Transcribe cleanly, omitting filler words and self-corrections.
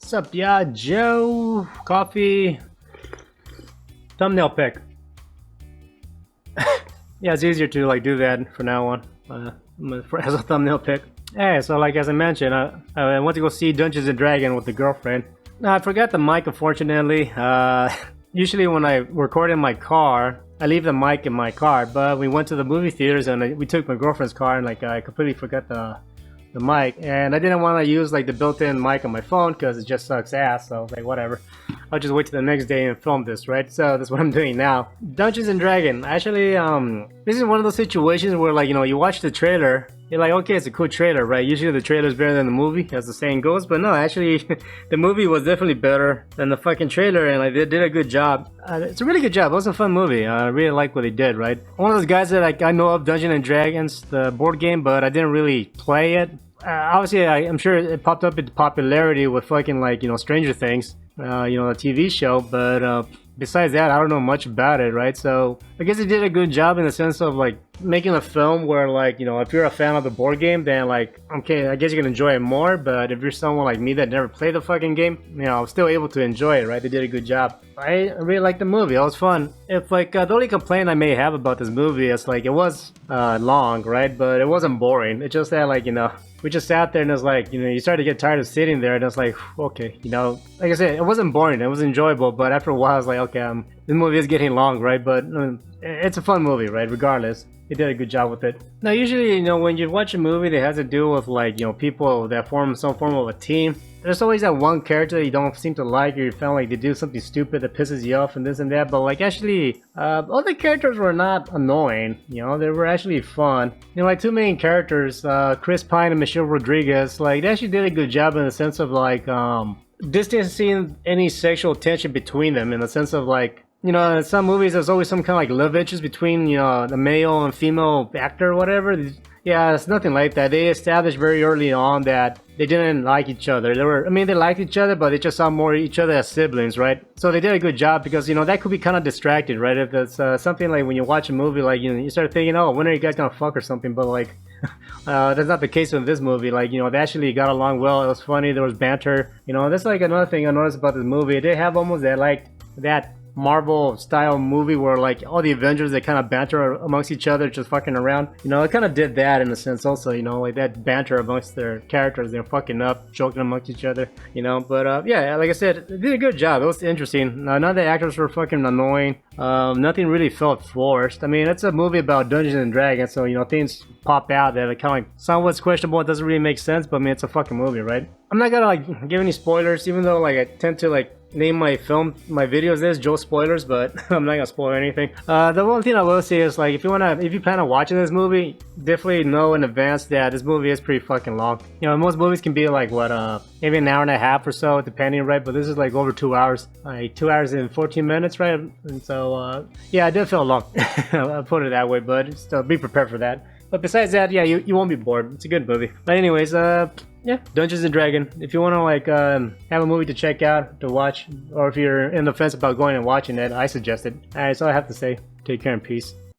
What's up, yeah, Joe? Coffee. Thumbnail pick. Yeah, it's easier to like do that from now on as a thumbnail pick. Hey, so like as I mentioned, I went to go see Dungeons and Dragons with the girlfriend. Now I forgot the mic, unfortunately. Usually when I record in my car, I leave the mic in my car. But we went to the movie theaters and we took my girlfriend's car, and like I completely forgot the mic, and I didn't want to use like the built-in mic on my phone because it just sucks ass. So I was like, whatever, I'll just wait till the next day and film this, right? So that's what I'm doing now. Dungeons and Dragons. Actually, this is one of those situations where, like, you know, you watch the trailer, you're like, okay, it's a cool trailer, right? Usually the trailer is better than the movie, as the saying goes. But no, actually, the movie was definitely better than the fucking trailer, and like, they did a good job. It's a really good job. It was a fun movie. I really like what they did, right? One of those guys that like I know of Dungeons and Dragons, the board game, but I didn't really play it. Obviously, I'm sure it popped up into popularity with fucking, like, you know, Stranger Things, you know, the TV show, but besides that, I don't know much about it, right? So I guess they did a good job in the sense of like making a film where, like, you know, if you're a fan of the board game, then like, okay, I guess you can enjoy it more. But if you're someone like me that never played the fucking game, you know, I'm still able to enjoy it, right? They did a good job. I really liked the movie. It was fun. If like the only complaint I may have about this movie is like it was long, right? But it wasn't boring. It's just that, like, you know, we just sat there and it's like, you know, you start to get tired of sitting there, and it's like, okay, you know, like I said, it wasn't boring, it was enjoyable, but after a while, it's like, okay, this movie is getting long, right? But it's a fun movie, right? Regardless, they did a good job with it. Now, usually, you know, when you watch a movie that has to do with, like, you know, people that form some form of a team, there's always that one character that you don't seem to like, or you feel like they do something stupid that pisses you off and this and that. But like, actually, all the characters were not annoying. You know, they were actually fun. You know, like, two main characters, Chris Pine and Michelle Rodriguez, like, they actually did a good job in the sense of like distancing any sexual tension between them, in the sense of like, you know, in some movies there's always some kind of like love interest between, you know, the male and female actor or whatever. Yeah, it's nothing like that. They established very early on that they didn't like each other. They liked each other, but they just saw more each other as siblings, right? So they did a good job, because, you know, that could be kind of distracted, right? If it's something like when you watch a movie, like, you know, you start thinking, oh, when are you guys gonna fuck or something? But like, that's not the case with this movie. Like, you know, they actually got along well. It was funny. There was banter. You know, that's like another thing I noticed about this movie. They have almost that, like, that Marvel style movie where like all the Avengers, they kind of banter amongst each other, just fucking around. You know, it kind of did that in a sense also, you know, like that banter amongst their characters. They're fucking up, joking amongst each other, you know. But yeah, like I said, they did a good job. It was interesting. None of the actors were fucking annoying. Nothing really felt forced. I mean, it's a movie about Dungeons and Dragons, so, you know, things pop out that are kind of like somewhat questionable. It doesn't really make sense, but I mean, it's a fucking movie, right? I'm not gonna like give any spoilers, even though like I tend to like name my videos as Joe Spoilers, but I'm not gonna spoil anything. The one thing I will say is, like, if you plan on watching this movie, definitely know in advance that this movie is pretty fucking long. You know, most movies can be like, what, maybe an hour and a half or so, depending, right? But this is like over 2 hours, like 2 hours and 14 minutes, right? And so yeah, it did feel long. I'll put it that way, but still be prepared for that. But besides that, yeah, you won't be bored. It's a good movie. But anyways, yeah, Dungeons and Dragons. If you want to like have a movie to check out, to watch, or if you're in the fence about going and watching it, I suggest it. Alright, that's all I have to say. Take care and peace.